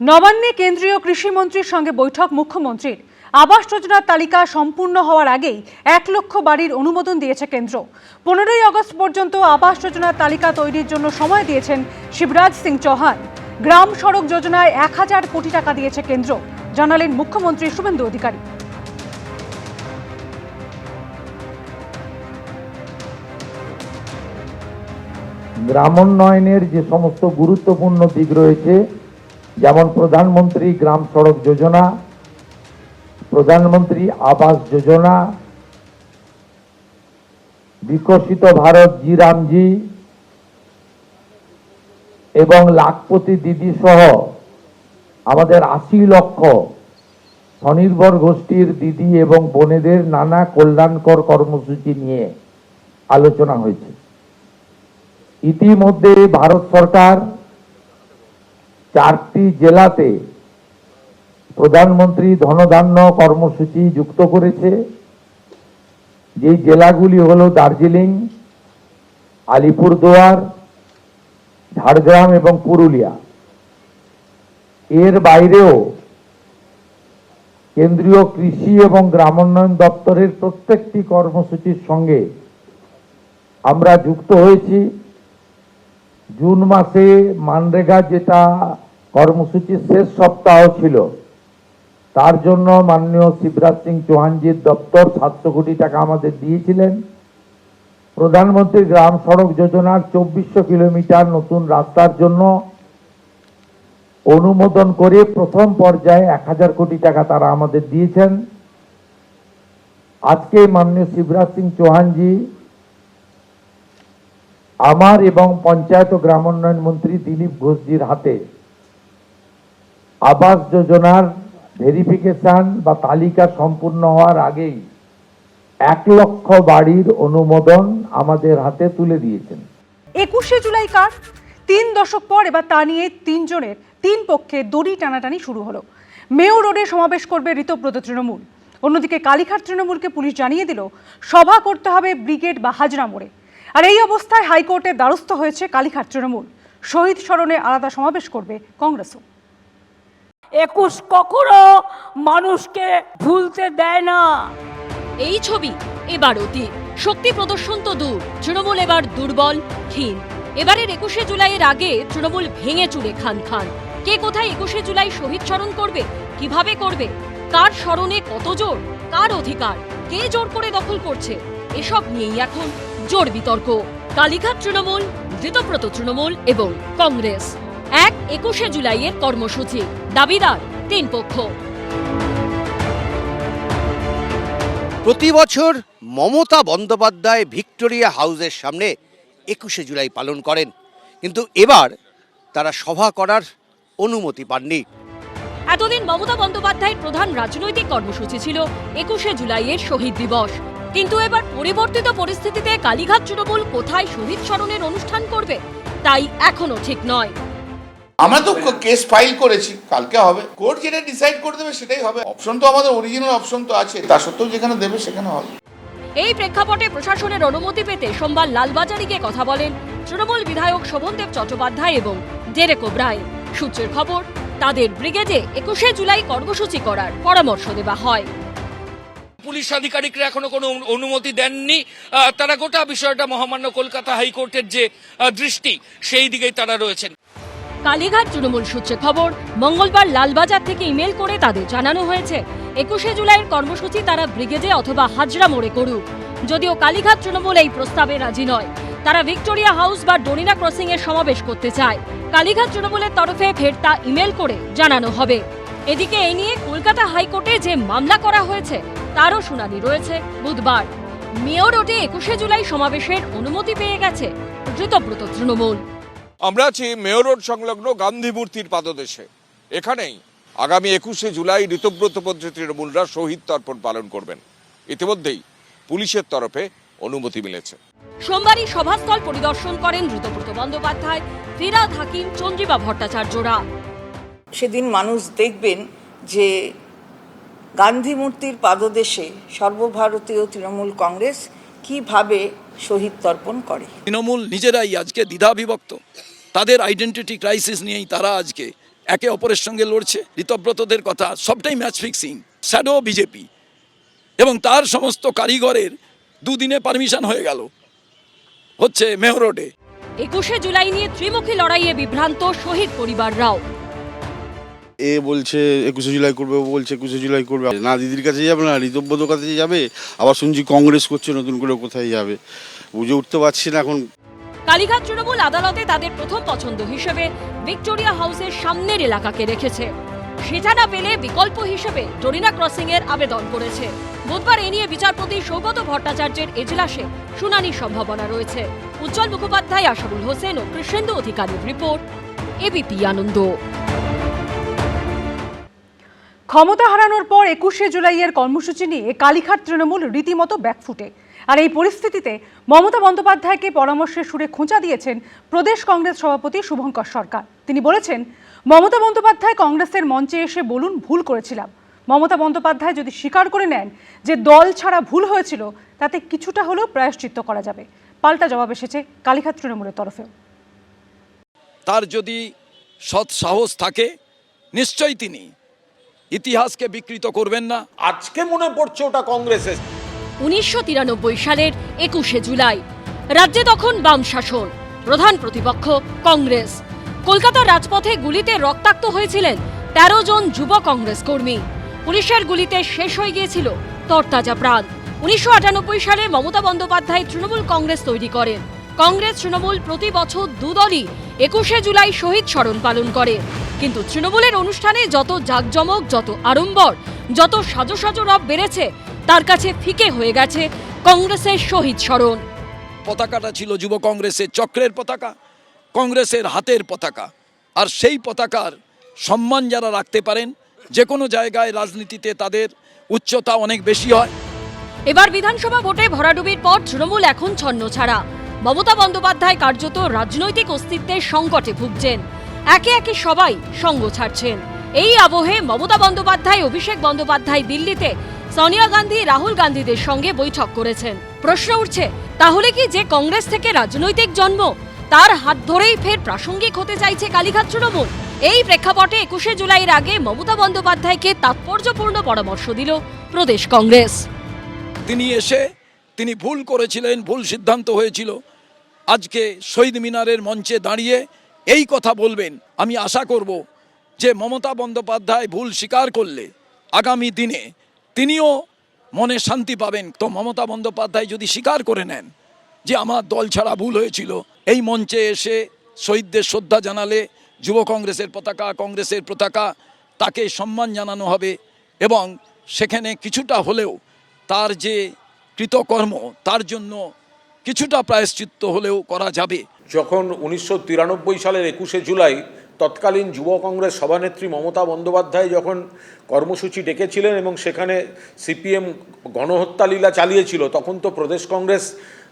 নবান্নে কেন্দ্রীয় কৃষিমন্ত্রীর সঙ্গে বৈঠক মুখ্যমন্ত্রীর। আবাস যোজনার তালিকা সম্পূর্ণ হওয়ার আগেই 1 লক্ষ বাড়ির অনুমোদন দিয়েছে কেন্দ্র। 15ই আগস্ট পর্যন্ত আবাস যোজনার তালিকা তৈরির জন্য সময় দিয়েছেন শিবরাজ সিং চৌহান। গ্রাম সড়ক যোজনায় 1000 কোটি টাকা দিয়েছে কেন্দ্র, জানালেন মুখ্যমন্ত্রী শুভেন্দু অধিকারী। গ্রামোন্নয়নের যে সমস্ত গুরুত্বপূর্ণ দিক রয়েছে, যেমন প্রধানমন্ত্রী গ্রাম সড়ক যোজনা, প্রধানমন্ত্রী আবাস যোজনা, বিকশিত ভারত জি রামজি এবং লাখপতি দিদি সহ আমাদের 80 লক্ষ স্বনির্ভর গোষ্ঠীর দিদি এবং বোনেদের নানা কল্যাণকর কর্মসূচি নিয়ে আলোচনা হয়েছে। ইতিমধ্যে ভারত সরকার 4টি জেলাতে প্রধানমন্ত্রী ধনধান্য কর্মসূচি যুক্ত করেছে। যে জেলাগুলি হলো দার্জিলিং, আলিপুরদুয়ার, ঝাড়গ্রাম এবং পুরুলিয়া। এর বাইরেও কেন্দ্রীয় কৃষি এবং গ্রামোন্নয়ন দপ্তরের প্রত্যেকটি কর্মসূচির সঙ্গে আমরা যুক্ত হয়েছি। জুন মাসে মানরেগা যেটা কর্মসূচির শেষ সপ্তাহ ছিল, তার জন্য মাননীয় শিবরাজ সিং চৌহানজির দপ্তর 700 কোটি টাকা আমাদের দিয়েছিলেন। প্রধানমন্ত্রী গ্রাম সড়ক যোজনার 2400 কিলোমিটার নতুন রাস্তার জন্য অনুমোদন করে প্রথম পর্যায়ে 1000 কোটি টাকা তারা আমাদের দিয়েছেন। আজকে মাননীয় শিবরাজ সিং চৌহানজি আমার এবং পঞ্চায়েত ও গ্রামোন্নয়ন মন্ত্রী দিলীপ ঘোষজির হাতে আবাস যোজনার ভেরিফিকেশন বা তালিকা সম্পূর্ণ হওয়ার আগেই 1 লক্ষ বাড়ির অনুমোদন আমাদের হাতে তুলে দিয়েছেন। 21শে জুলাই কার 3 দশক পর এবার তা নিয়ে 3 জনের 3 পক্ষে দড়ি টানাটানি শুরু হলো। মেয়র রোডে সমাবেশ করবে ঋতব্রত তৃণমূল। অন্যদিকে কালীঘাট তৃণমূলকে পুলিশ জানিয়ে দিল সভা করতে হবে ব্রিগেড বা হাজরা মোড়ে। আর এই অবস্থায় হাইকোর্টের দ্বারস্থ হয়েছে কালীঘাট তৃণমূল। শহীদ স্মরণে আলাদা সমাবেশ করবে কংগ্রেসও। 21 কখনো মানুষকে ভুলতে দেয় না। এই ছবি এবার অতি শক্তি প্রদর্শন তো দূর, তৃণমূল এবার দুর্বল, ক্ষীণ। এবারের 21শে জুলাইয়ের আগে তৃণমূল ভেঙে চুরে খান খান। কে কোথায় 21শে জুলাই শহীদ স্মরণ করবে, কিভাবে করবে, কার স্মরণে কত জোর, কার অধিকার, কে জোর করে দখল করছে, এসব নিয়েই এখন জোর বিতর্ক। কালীঘাট তৃণমূল, ঋতব্রত তৃণমূল এবং কংগ্রেস। 21শে জুলাইয়ের কর্মসূচি, দাবিদার 3 পক্ষ। প্রতি বছর মমতা বন্দ্যোপাধ্যায় ভিক্টোরিয়া হাউসের সামনে 21শে জুলাই পালন করেন, কিন্তু এবার তারা সভা করার অনুমতি পাননি। এতদিন মমতা বন্দ্যোপাধ্যায়ের প্রধান রাজনৈতিক কর্মসূচি ছিল 21শে জুলাইয়ের শহীদ দিবস, কিন্তু এবার পরিবর্তিত পরিস্থিতিতে কালীঘাট তৃণমূল কোথায় শহীদ স্মরণের অনুষ্ঠান করবে তাই এখনো ঠিক নয়। আমরা তো কেস ফাইল করেছি, কালকে হবে, কোর্ট যেটা ডিসাইড করে দেবে সেটাই হবে। অপশন তো আমাদের অরিজিনাল অপশন তো আছে, তা সত্ত্বেও যেখানে দেবে সেখানে হবে। এই প্রেক্ষাপটে প্রশাসনের অনুমতি পেতে সোমবার লালবাজারে গিয়ে কথা বলেন তৃণমূল বিধায়ক শোভনদেব চট্টোপাধ্যায় এবং ডেরেক ওব্রায়েন। সূত্রের খবর, তাদের ব্রিগেডে 21শে জুলাই কর্মসূচি করার পরামর্শ দেওয়া হয়। পুলিশ আধিকারিকরা এখনো কোনো অনুমতি দেননি। তারা গোটা বিষয়টা মহামান্য কলকাতা হাইকোর্টের যে দৃষ্টি, সেই দিকেই তারা রয়েছেন। কালীঘাট তৃণমূল সূত্রে খবর, মঙ্গলবার লালবাজার থেকে ইমেল করে তাদের জানানো হয়েছে 21শে জুলাইয়ের কর্মসূচি তারা ব্রিগেডে অথবা হাজরা মোড়ে করুক। যদিও কালীঘাট তৃণমূল এই প্রস্তাবে রাজি নয়, তারা ভিক্টোরিয়া হাউস বা ডোনিনা ক্রসিং এর সমাবেশ করতে চায়। কালীঘাট তৃণমূলের তরফে ফের তা ইমেল করে জানানো হবে। এদিকে এই নিয়ে কলকাতা হাইকোর্টে যে মামলা করা হয়েছে তারও শুনানি রয়েছে বুধবার। মেয়র রোডে 21শে জুলাই সমাবেশের অনুমতি পেয়ে গেছে ঋতব্রত তৃণমূল। আমরা আছি মেয়র রোড সংলগ্ন গান্ধী মূর্তির পাদদেশে। এখানেই আগামী 21শে জুলাই ঋতব্রত পন্থী তৃণমূলরা শহীদ তর্পণ পালন করবেন। ইতিমধ্যেই পুলিশের তরফে অনুমতি মিলেছে। সোমবারই সভাস্থল পরিদর্শন করেন ঋতব্রত বন্দ্যোপাধ্যায়, ফিরাদ হাকিম, চন্দ্রিমা ভট্টাচার্যরা। সেদিন মানুষ দেখবেন যে গান্ধী মূর্তির পাদদেশে সর্বভারতীয় তৃণমূল কংগ্রেস কিভাবে শহীদ তর্পণ করে। তৃণমূল নিজেরাই আজকে দ্বিধাবিভক্ত, তাদের আইডেন্টিটি ক্রাইসিস নিয়েই তারা আজকে একে অপরের সঙ্গে লড়ছে। ঋতব্রতদের কথা সবটাই ম্যাচ ফিক্সিং, শ্যাডো বিজেপি, এবং তার সমস্ত কারিগরের দুদিনে পারমিশন হয়ে গেল হচ্ছে মেয়র রোডে। 21শে জুলাই নিয়ে ত্রিমুখী লড়াইয়ে বিভ্রান্ত শহীদ পরিবাররাও। এ বলছে 21শে জুলাই করবে, ও বলছে 21শে জুলাই করবে। না দিদির কাছে যাবে, না ঋতব্রতর কাছে যাবে, আবার শুনছি কংগ্রেস করছে নতুন করে, কোথায় যাবে বুঝে উঠতে পারছি না এখন। কালীঘাট তৃণমূল আদালতে তাদের প্রথম পছন্দ হিসেবে ভিক্টোরিয়া হাউসের সামনের এলাকাকে রেখেছে। সেটা না পেলে বিকল্প হিসেবে ডোরিনা ক্রসিং এর আবেদন করেছে। বুধবার এ নিয়ে বিচারপতি সৌগত ভট্টাচার্যের এজলাসে শুনানির সম্ভাবনা রয়েছে। উজ্জ্বল মুখোপাধ্যায়, আশাবুল হোসেন ও কৃষ্ণেন্দু অধিকারীর রিপোর্ট, এবিপি আনন্দ। ক্ষমতা হারানোর পর 21শে জুলাইয়ের কর্মসূচি নিয়ে কালীঘাট তৃণমূল রীতিমতো ব্যাকফুটে। আর এই পরিস্থিতিতে মমতা বন্দ্যোপাধ্যায়কে পরামর্শের সুরে খোঁচা দিয়েছেন প্রদেশ কংগ্রেস সভাপতি শুভঙ্কর সরকার। তিনি বলেছেন, মমতা বন্দ্যোপাধ্যায় কংগ্রেসের মঞ্চে এসে বলুন ভুল করেছিলাম। মমতা বন্দ্যোপাধ্যায় যদি স্বীকার করে নেন যে দল ছাড়া ভুল হয়েছিল, তাতে কিছুটা হলেও প্রায়শ্চিত্ত করা যাবে। পাল্টা জবাব এসেছে কালীঘাট তৃণমূলের তরফেও। তার যদি সৎ সাহস থাকে নিশ্চয়ই তিনি ইতিহাসকে বিকৃত করবেন না। আজকে মনে পড়ছে ওটা কংগ্রেসের। 1993 সালের 21শে জুলাই রাজ্যে তখন বাম শাসন, প্রধান প্রতিপক্ষ কংগ্রেস। কলকাতার রাজপথে গুলিতে রক্তাক্ত হয়েছিলেন 13 জন যুব কংগ্রেস কর্মী। পুলিশের গুলিতে শেষ হয়ে গিয়েছিল তরতাজা প্রাণ। 1998 সালে মমতা বন্দ্যোপাধ্যায় তৃণমূল কংগ্রেস তৈরি করেন। কংগ্রেস তৃণমূল প্রতি বছর দুদলই 21শে জুলাই শহীদ স্মরণ পালন করে। কিন্তু তৃণমূলের অনুষ্ঠানে যত জাঁকজমক, যত আড়ম্বর, যত সাজো সাজো রব বেড়েছে, তার কাছে ফিকে হয়ে গেছে কংগ্রেসের শহীদ স্মরণ। পতাকাটা ছিল যুব কংগ্রেসের চক্রের পতাকা, কংগ্রেসের হাতের পতাকা। আর সেই পতাকার সম্মান যারা রাখতে পারেন, যে কোনো জায়গায় রাজনীতিতে তাদের উচ্চতা অনেক বেশি হয়। এবার বিধানসভা ভোটে ভরাডুবির পর তৃণমূল এখন ছন্নছাড়া। মমতা বন্দ্যোপাধ্যায় কার্যত রাজনৈতিক অস্তিত্বের সংকটে ভুগছেন। একে একে সবাই সঙ্গ ছাড়ছেন। এই আবহে মমতা বন্দ্যোপাধ্যায়, অভিষেক বন্দ্যোপাধ্যায় দিল্লিতে সোনিয়া গান্ধী, রাহুল গান্ধীদের সঙ্গে বৈঠক করেছেন। প্রশ্ন উঠছে, তাহলে কি যে কংগ্রেস থেকে রাজনৈতিক জন্ম, তার হাত ধরেই ফের প্রাসঙ্গিক হতে চাইছে কালীঘাট তৃণমূল? এই প্রেক্ষাপটে 21শে জুলাইয়ের আগে মমতা বন্দ্যোপাধ্যায়কে তাৎপর্যপূর্ণ পরামর্শ দিল প্রদেশ কংগ্রেস। তিনি ভুল করেছিলেন, ভুল সিদ্ধান্ত হয়েছিল। আজকে শহীদ মিনারের মঞ্চে দাঁড়িয়ে এই কথা বলবেন। আমি আশা করব যে মমতা বন্দ্যোপাধ্যায় ভুল স্বীকার করলে আগামী দিনে তিনিও মনে শান্তি পাবেন। তো মমতা বন্দ্যোপাধ্যায় যদি স্বীকার করে নেন যে আমার দল ছাড়া ভুল হয়েছিল, এই মঞ্চে এসে শহীদদের শ্রদ্ধা জানালে যুব কংগ্রেসের পতাকা, কংগ্রেসের পতাকা, তাকে সম্মান জানানো হবে এবং সেখানে কিছুটা হলেও তার যে কৃতকর্ম, তার জন্য কিছুটা প্রায়শ্চিত্ত হলেও করা যাবে। যখন 1993 সালের 21শে জুলাই তৎকালীন যুব কংগ্রেস সভানেত্রী মমতা বন্দ্যোপাধ্যায় যখন কর্মসূচি ডেকেছিলেন এবং সেখানে সিপিএম গণহত্যা লীলা চালিয়েছিল, তখন তো প্রদেশ কংগ্রেস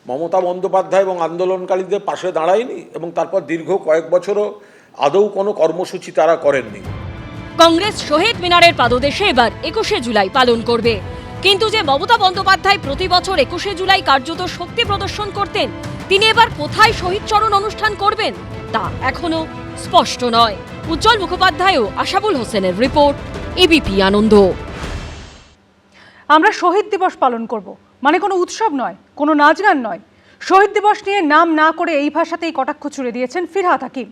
মমতা বন্দ্যোপাধ্যায় এবং আন্দোলনকারীদের পাশে দাঁড়ায়নি এবং তারপর দীর্ঘ কয়েক বছরও আদৌ কোনো কর্মসূচি তারা করেননি। কংগ্রেস শহীদ মিনারের পাদদেশে এবার 21শে জুলাই পালন করবে। কিন্তু যে মমতা বন্দ্যোপাধ্যায় প্রতি বছর 21শে জুলাই কার্যত শক্তি প্রদর্শন করতেন, তিনি এবার কোথায় শহীদ চরণ অনুষ্ঠান করবেন তা এখনো স্পষ্ট নয়। উজ্জ্বল মুখোপাধ্যায় ও আশাবুল হোসেনের রিপোর্ট, এবিপি আনন্দ। আমরা শহীদ দিবস পালন করব, মানে কোনো উৎসব নয়, কোনো নাচ গান নয়। শহীদ দিবস নিয়ে নাম না করে এই ভাষাতেই কটাক্ষ ছুড়ে দিয়েছেন ফিরহাদ হাকিম।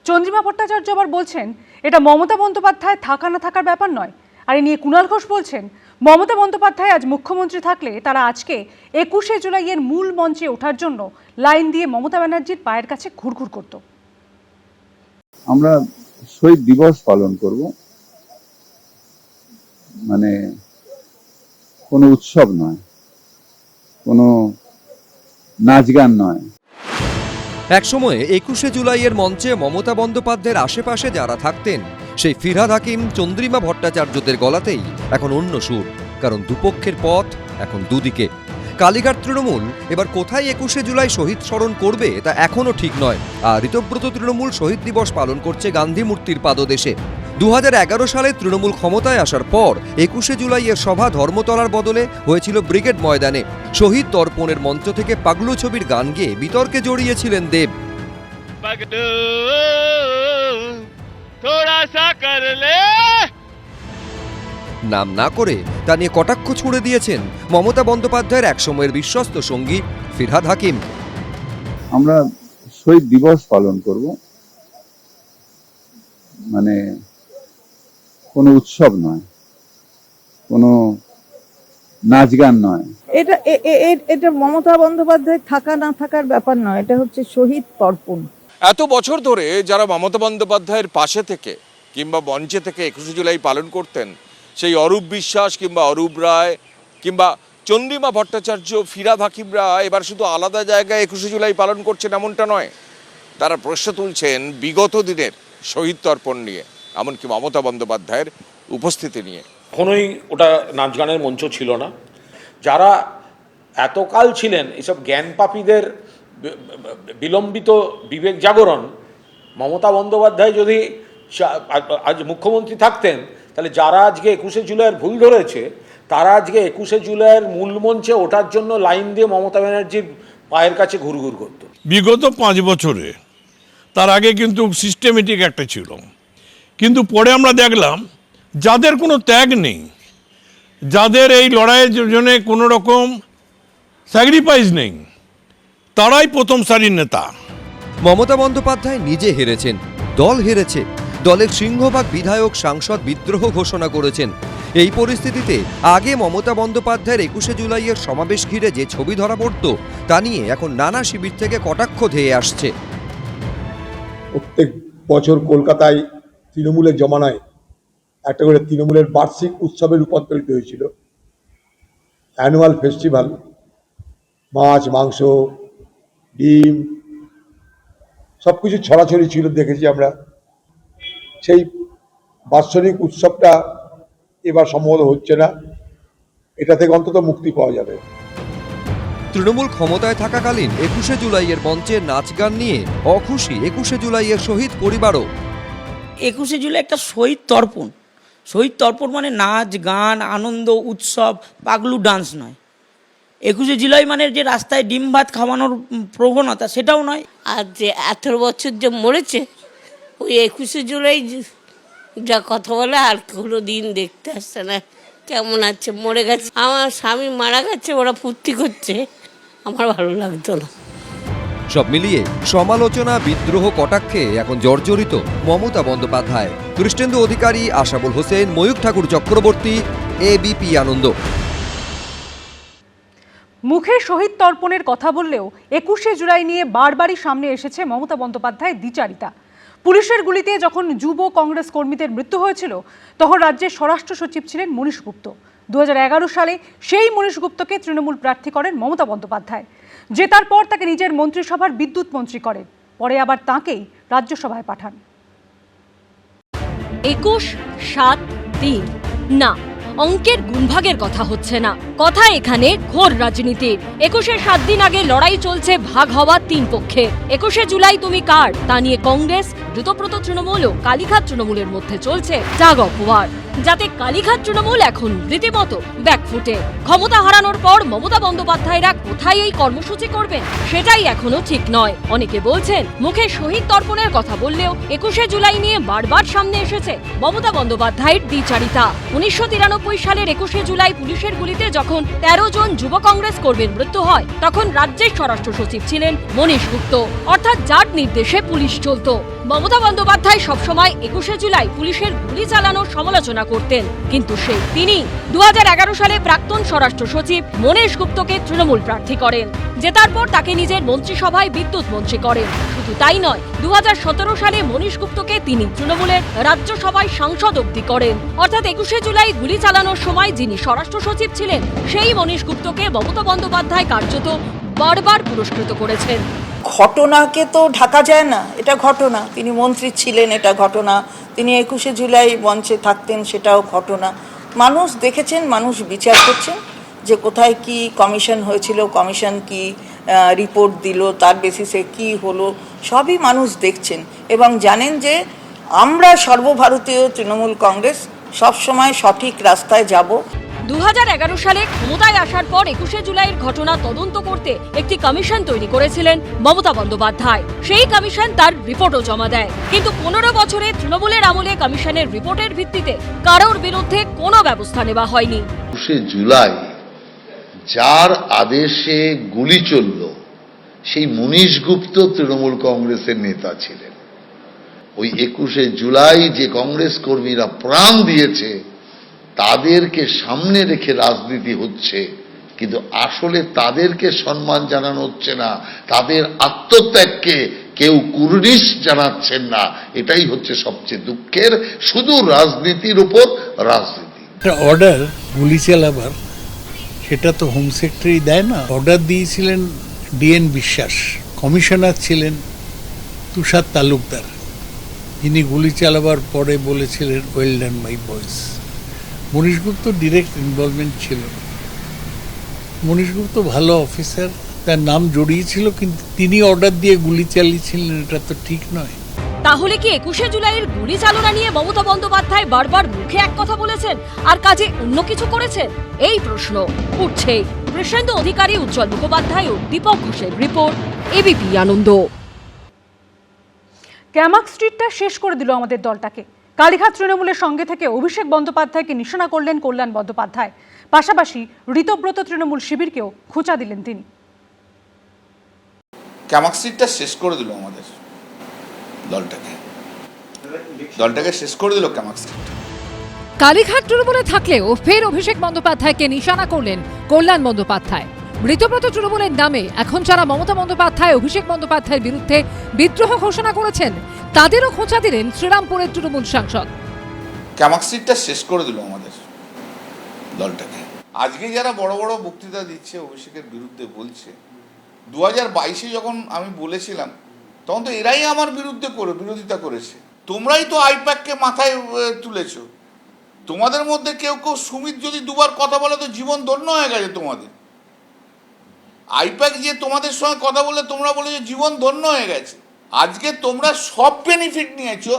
চন্দ্রিমা ভট্টাচার্য আবার বলছেন এটা মমতা বন্দ্যোপাধ্যায় থাকা না থাকার ব্যাপার নয়। আর এ নিয়ে কুণাল ঘোষ বলছেন, মমতা বন্দ্যোপাধ্যায় আজ মুখ্যমন্ত্রী থাকলে তারা আজকে 21শে জুলাইয়ের মূল মঞ্চে ওঠার জন্য লাইন দিয়ে মমতা ব্যানার্জির পায়ের কাছে ঘুরঘুর করত। আমরা শহীদ দিবস পালন করব, মানে কোনো উৎসব নয়, কোনো নাচ গান নয়। একসময় 21শে জুলাইয়ের মঞ্চে মমতা বন্দ্যোপাধ্যায়ের আশেপাশে যারা থাকতেন, সেই ফিরহাদ হাকিম, চন্দ্রিমা ভট্টাচার্যদের গলাতেই এখন অন্য সুর। কারণ দুপক্ষের পথ এখন দুদিকে। কালীঘাট তৃণমূল এবার কোথায় 21শে জুলাই শহীদ স্মরণ করবে তা এখনও ঠিক নয়। আর ঋতব্রত তৃণমূল শহীদ দিবস পালন করছে গান্ধী মূর্তির পাদদেশে। 2011 সালে তৃণমূল ক্ষমতায় আসার পর 21শে জুলাইয়ের সভা ধর্মতলার বদলে হয়েছিল ব্রিগেড ময়দানে। শহীদ তর্পণের মঞ্চ থেকে পাগলু ছবির গান গেয়ে বিতর্কে জড়িয়েছিলেন দেব। নাম না করে তা নিয়ে কটাক্ষ ছুড়ে দিয়েছেন মমতা বন্দ্যোপাধ্যায়ের একসময়ের বিশ্বস্ত সঙ্গী ফিরহাদ হাকিম। আমরা শহীদ দিবস পালন করব, মানে কোনো উৎসব নয়, কোনো নাচ গান নয়। এটা মমতা বন্দ্যোপাধ্যায় থাকা না থাকার ব্যাপার নয়, এটা হচ্ছে শহীদ তর্পণ। এত বছর ধরে যারা মমতা বন্দ্যোপাধ্যায়ের পাশে থেকে কিংবা মঞ্চে থেকে 21শে জুলাই পালন করতেন, সেই অরূপ বিশ্বাস কিংবা অরূপ রায় কিংবা চন্দ্রিমা ভট্টাচার্য, ফিরহাদ হাকিমরা এবার শুধু আলাদা জায়গায় 21শে জুলাই পালন করছেন এমনটা নয়, তারা প্রশ্ন তুলছেন বিগত দিনের শহীদ তর্পণ নিয়ে, এমনকি মমতা বন্দ্যোপাধ্যায়ের উপস্থিতি নিয়ে। কখনোই ওটা নাচ গানের মঞ্চ ছিল না। যারা এতকাল ছিলেন এসব জ্ঞানপাপীদের বিলম্বিত বিবেক জাগরণ, মমতা বন্দ্যোপাধ্যায় যদি আজ মুখ্যমন্ত্রী থাকতেন, তাহলে যারা আজকে 21শে জুলাইয়ের ভুল ধরেছে, তারা আজকে 21শে জুলাইয়ের মূল মঞ্চে ওঠার জন্য লাইন দিয়ে মমতা ব্যানার্জির পায়ের কাছে ঘুরঘুর করত। বিগত 5 বছরে, তার আগে কিন্তু সিস্টেমেটিক একটা ছিল, কিন্তু পরে আমরা দেখলাম যাদের কোনো ত্যাগ নেই, যাদের এই লড়াইয়ের জন্য কোনো রকম স্যাক্রিফাইস নেই, তারাই প্রথম সারির নেতা। মমতা বন্দ্যোপাধ্যায় নিজে হেরেছেন, দল হেরেছে, দলের সিংহভাগ বিধায়ক সাংসদ বিদ্রোহ ঘোষণা করেছেন। এই পরিস্থিতিতে আগে মমতা বন্দ্যোপাধ্যায়ের 21শে জুলাইয়ের সমাবেশ ঘিরে যে ছবি ধরা পড়ত, তা নিয়ে এখন নানা শিবির থেকে কটাক্ষ ধেয়ে আসছে। প্রত্যেক বছর কলকাতায় তৃণমূলের জমানায় একটা করে তৃণমূলের বার্ষিক উৎসবে রূপান্তরিত হয়েছিল, অ্যানুয়াল ফেস্টিভ্যাল। মাছ, মাংস, ডিম সব কিছু ছড়াছড়ি ছিল, দেখেছি আমরা। সেই বাৎসরিক উৎসবটা এবার সম্ভবত হচ্ছে না, এটা থেকে অন্তত মুক্তি পাওয়া যাবে। তৃণমূল ক্ষমতায় থাকাকালীন 21শে জুলাইয়ের মঞ্চে নাচ গান নিয়ে অখুশি 21শে জুলাইয়ের শহীদ পরিবারও। 21শে জুলাই একটা শহীদ তর্পণ। শহীদ তর্পণ মানে নাচ গান, আনন্দ, উৎসব, পাগলু ডান্স নয়। 21শে জুলাই মানে যে রাস্তায় ডিম ভাত খাওয়ানোর প্রবণতা, সেটাও নয়। আর যে 18 বছর যে মরেছে, ওই 21শে জুলাই যা কথা বলে আর কোনো দিন দেখতে আসছে না। কেমন আছে, মরে গেছে, আমার স্বামী মারা গেছে, ওরা ফুর্তি করছে, আমার ভালো লাগতো না। সব মিলিয়ে সমালোচনা, বিদ্রোহ, কটাক্ষে এখন জর্জরিত মমতা বন্দ্যোপাধ্যায়। কৃষ্ণেন্দু অধিকারী, আশাবুল হোসেন, ময়ূখ ঠাকুর চক্রবর্তী, এবিপি আনন্দ। মুখে শহীদ তর্পণের কথা বললেও 21শে জুলাই নিয়ে বারবারই সামনে এসেছে মমতা বন্দ্যোপাধ্যায়ের দ্বিচারিতা। পুলিশের গুলিতে যখন যুব কংগ্রেস কর্মীদের মৃত্যু হয়েছিল, তখন রাজ্যের স্বরাষ্ট্র সচিব ছিলেন মনীশ গুপ্ত। 2011 সালে সেই মনীশ গুপ্তকে তৃণমূল প্রার্থী করেন মমতা বন্দ্যোপাধ্যায়। জেতার পর তাকে নিজের মন্ত্রিসভার বিদ্যুৎ মন্ত্রী করেন, পরে আবার তাঁকেই রাজ্যসভায় পাঠান। 21, 7, 3 না, অঙ্কের গুণভাগের কথা হচ্ছে না, কথা এখানে ঘোর রাজনীতির। 21-এর 7 দিন আগে লড়াই চলছে ভাগ হওয়া 3 পক্ষে। 21শে জুলাই তুমি কার, তা নিয়ে কংগ্রেস, দ্রুতব্রত তৃণমূল ও কালীঘাট তৃণমূলের মধ্যে চলছে টাগ অফ ওয়ার, যাতে কালীঘাট তৃণমূল এখন রীতিমতো ব্যাকফুটে। ক্ষমতা হারানোর পর মমতা বন্দ্যোপাধ্যায়রা কোথায় এই কর্মসূচি করবেন, সেটাই এখনো ঠিক নয়। অনেকে বলছেন মুখে শহীদ তর্পণের কথা বললেও 21শে জুলাই নিয়ে বারবার সামনে এসেছে মমতা বন্দ্যোপাধ্যায়ের দ্বিচারিতা। 1993 সালের 21শে জুলাই পুলিশের গুলিতে যখন 13 জন যুব কংগ্রেস কর্মীর মৃত্যু হয়, তখন রাজ্যের স্বরাষ্ট্র সচিব ছিলেন মনীশ গুপ্ত, অর্থাৎ যার নির্দেশে পুলিশ চলত। মমতা বন্দ্যোপাধ্যায় সবসময় 21শে জুলাই পুলিশের গুলি চালানোর সমালোচনা করতেন, কিন্তু তিনি 2011 সালে প্রাক্তন স্বরাষ্ট্র সচিব মনীশ গুপ্তকে তৃণমূল প্রার্থী করেন। জেতার পর তাকে নিজের মন্ত্রিসভায় বিদ্যুৎ মন্ত্রী করেন। শুধু তাই নয়, 2017 সালে মনীশ গুপ্তকে তিনি তৃণমূলের রাজ্যসভায় সাংসদ অবধি করেন। অর্থাৎ 21শে জুলাই গুলি চালানোর সময় যিনি স্বরাষ্ট্র সচিব ছিলেন, সেই মনীশ গুপ্তকে মমতা বন্দ্যোপাধ্যায় কার্যত বারবার পুরস্কৃত করেছেন। ঘটনাকে তো ঢাকা যায় না, এটা ঘটনা। তিনি মন্ত্রী ছিলেন, এটা ঘটনা। তিনি 21শে জুলাই মঞ্চে থাকতেন, সেটাও ঘটনা। মানুষ দেখেছেন, মানুষ বিচার করছেন যে কোথায় কি কমিশন হয়েছিল, কমিশন কি রিপোর্ট দিল, তার বেসিসে কি হলো, সবই মানুষ দেখছেন এবং জানেন যে আমরা সর্বভারতীয় তৃণমূল কংগ্রেস সবসময় সঠিক রাস্তায় যাব। 2011 সালে ক্ষমতায় আসার পর 21শে জুলাইয়ের ঘটনা তদন্ত করতে একটি কমিশন তৈরি করেছিলেন মমতা বন্দ্যোপাধ্যায়। সেই কমিশন তার রিপোর্টও জমা দেয়, কিন্তু 15 বছরে তৃণমূলের আমলে কমিশনের রিপোর্টের ভিত্তিতে কারোর বিরুদ্ধে কোনো ব্যবস্থা নেওয়া হয়নি। 21শে জুলাই যার আদেশে গুলি চলল সেই মনীশ গুপ্ত তৃণমূল কংগ্রেসের নেতা ছিলেন। ওই 21শে জুলাই যে কংগ্রেস কর্মীরা প্রাণ দিয়েছে তাদেরকে সামনে রেখে রাজনীতি হচ্ছে, কিন্তু আসলে তাদেরকে সম্মান জানানো হচ্ছে না, তাদের আত্মত্যাগকে কেউ কুর্নিশ জানাচ্ছেন না। এটাই হচ্ছে সবচেয়ে দুঃখের। শুধু রাজনীতির উপর রাজনীতি। অর্ডার গুলি চালাবার, সেটা তো হোম সেক্রেটারি দেয় না। অর্ডার দিয়েছিলেন ডিএন বিশ্বাস, কমিশনার ছিলেন তুষার তালুকদার, যিনি গুলি চালাবার পরে বলেছিলেন ওয়েল ডান মাই বয়েস। মনীশ গুপ্ত ডিরেক্ট ইনভলভমেন্ট ছিল। মনীশ গুপ্ত ভালো অফিসার, তার নাম জড়িয়েছিল, কিন্তু তিনি অর্ডার দিয়ে গুলি চালিয়েছিলেন, এটা তো ঠিক নয়। তাহলে কি 21শে জুলাইয়ের গুলি চালনা নিয়ে মমতা বন্দ্যোপাধ্যায় বারবার মুখে এক কথা বলেছেন আর কাজে অন্য কিছু করেছেন? এই প্রশ্ন উঠছে। কৃষ্ণেন্দু অধিকারী, উজ্জ্বল মুখোপাধ্যায় ও দীপক ঘোষের রিপোর্ট, এবিপি আনন্দ। ক্যামাক স্ট্রিটটা শেষ করে দিল আমাদের দলটাকে। কালীঘাট তৃণমূলের সঙ্গে থেকে অভিষেক বন্দ্যোপাধ্যায়কে নিশানা করলেন কল্যাণ বন্দ্যোপাধ্যায়। পাশাপাশি ঋতব্রত তৃণমূল শিবিরকেও খোঁচা দিলেন তিনি। ক্যামাক স্ট্রিটটা শেষ করে দিল আমাদের দলটাকে শেষ করে দিল ক্যামাক স্ট্রিট। কালীঘাট তৃণমূলে থাকলেও ফের অভিষেক বন্দ্যোপাধ্যায়কে নিশানা করলেন কল্যাণ বন্দ্যোপাধ্যায়। ঋতব্রত তৃণমূলের নামে এখন যারা মমতা বন্দ্যোপাধ্যায় অভিষেক বন্দ্যোপাধ্যায়ের বিরুদ্ধে বিদ্রোহ ঘোষণা করেছেন তাদেরও খোঁচা দিলেন শ্রীরামপুরের তৃণমূল সাংসদ। ক্যামাক স্ট্রিটটা শেষ করে দিল আমাদের দলটাকে। আজকে যারা বড় বড় বক্তৃতা দিচ্ছে অভিষেকের বিরুদ্ধে বলছে, 2022-এ যখন আমি বলেছিলাম তখন তো এরাই আমার বিরোধিতা করেছে। তোমরাই তো আইপ্যাককে মাথায় তুলেছো। তোমাদের মধ্যে কেউ সুমিত যদি দুবার কথা বলে তো জীবন ধন্য হয়ে গেছে তোমাদের। আইপ্যাক যে তোমাদের সঙ্গে কথা বলে তোমরা বলেছো জীবন ধন্য হয়ে গেছে। আজকে তোমরা সব বেনিফিট নিয়েছো,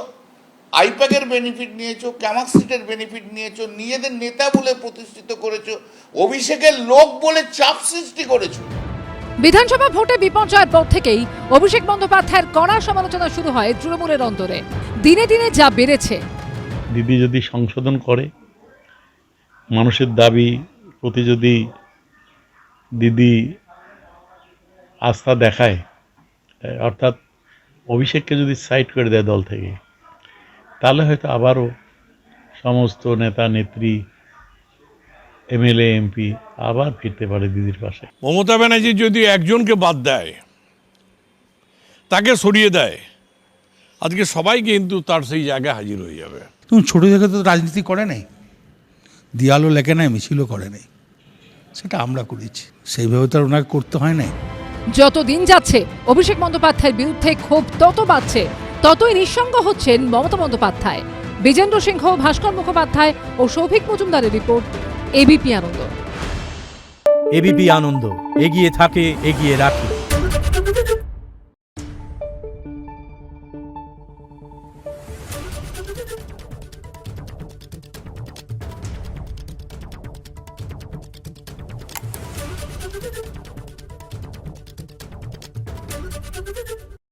আইপ্যাকের বেনিফিট নিয়েছো, ক্যামাক স্ট্রিটের বেনিফিট নিয়েছো, নিজেদের নেতা বলে প্রতিষ্ঠিত করেছো, অভিষেকের লোক বলে চাপ সৃষ্টি করেছো। বিধানসভা ভোটে বিপর্যয়ের পর থেকেই অভিষেক বন্দ্যোপাধ্যায়ের কড়া সমালোচনা শুরু হয় তৃণমূলের অন্তরে। দিনে দিনে যা বেড়েছে। দিদি যদি সংশোধন করে, মানুষের দাবি প্রতি যদি দিদি আস্থা দেখায়, অর্থাৎ অভিষেককে যদি সাইড করে দেয় দল থেকে, তাহলে হয়তো আবারও সমস্ত নেতা নেত্রী এমএলএ এমপি আবার ফিরতে পারে দিদির পাশে। মমতা ব্যানার্জি যদি একজনকে বাদ দেয়, তাকে সরিয়ে দেয়, আজকে সবাই কিন্তু তার সেই জায়গায় হাজির হয়ে যাবে। তুমি ছোটো থেকে তো রাজনীতি করে নাই, দেয়ালও লেখে নাই, মিছিলও করে নাই, সেটা আমরা করেছি, সেইভাবে তো আর ওনাকে করতে হয় নাই। যত দিন যাচ্ছে অভিষেক বন্দ্যোপাধ্যায়ের বিরুদ্ধে ক্ষোভ তত বাড়ছে, ততই নিঃসঙ্গ হচ্ছেন মমতা বন্দ্যোপাধ্যায়। বিজেন্দ্র সিংহ, ভাস্কর মুখোপাধ্যায় ও সৌভিক মজুমদারের রিপোর্ট, এবিপি আনন্দ। এবিপি আনন্দ, এগিয়ে থাকে, এগিয়ে রাখে।